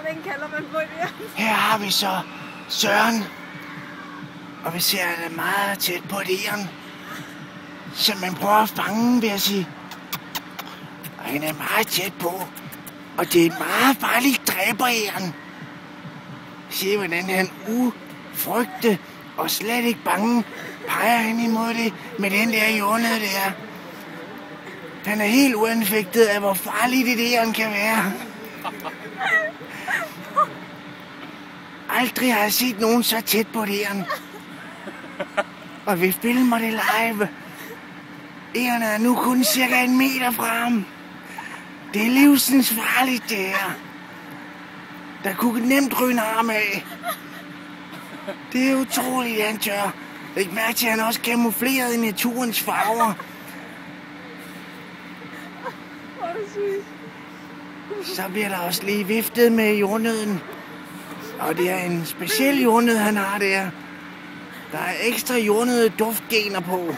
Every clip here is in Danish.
Den kalder man på det. Her har vi så Søren. Og vi ser, at han er meget tæt på et egern, som man prøver at fange, vil jeg sige. Og han er meget tæt på. Og det er et meget farligt dræberæren. Se, hvordan han ufrygte og slet ikke bange peger han imod det med den der jordnød der. Han er helt uanfægtet af, hvor farligt et æren kan være. Aldrig har jeg set nogen så tæt på et æren. Og vi filmer det live. Æren er nu kun cirka 1 meter fra ham. Det er livsfarligt, det her. Der kunne nemt ryge en arm af. Det er utroligt, han tør. Læg mærke til, at han også kamufleret i naturens farver. Så bliver der også lige viftet med jordnøden. Og det er en speciel jordnød, han har der. Der er ekstra jordnøde duftgener på.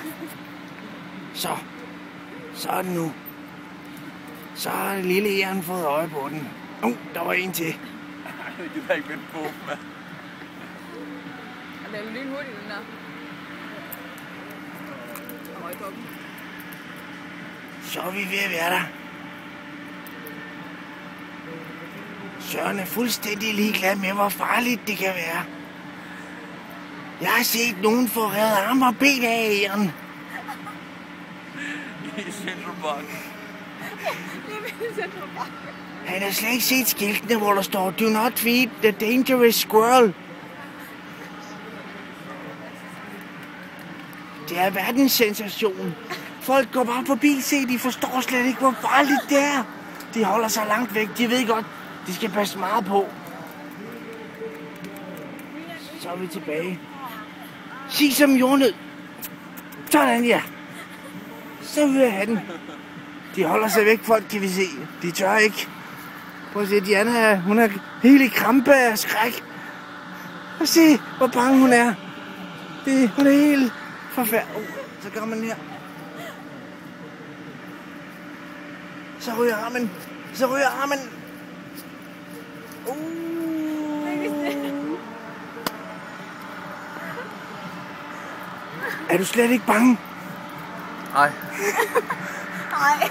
Så er det nu. Så har det lille æren fået øje på den. Der var en til. Det gider ikke vente på, mand. Den er lynhurtig, den der. Så er vi ved at være der. Søren er fuldstændig ligeglad med, hvor farligt det kan være. Jeg har set nogen få revet arme og ben af æren. I Central Park. Han har slet ikke set skiltene, hvor der står "Do not feed the dangerous squirrel". Det er verdenssensation. Folk går bare forbi, se, de forstår slet ikke, hvor farligt det er. De holder sig langt væk, de ved godt, de skal passe meget på. Så er vi tilbage. Sig som jordnød. Sådan, ja. Så vil jeg have den. De holder sig væk, folk, kan vi se. De tør ikke. Prøv at se, Diana, hun er helt i krampe af skræk. Og se, hvor bange hun er. Hun er helt forfærdelig. Så gør man her. Så ryger armen. Er du slet ikke bange? Nej. Nej.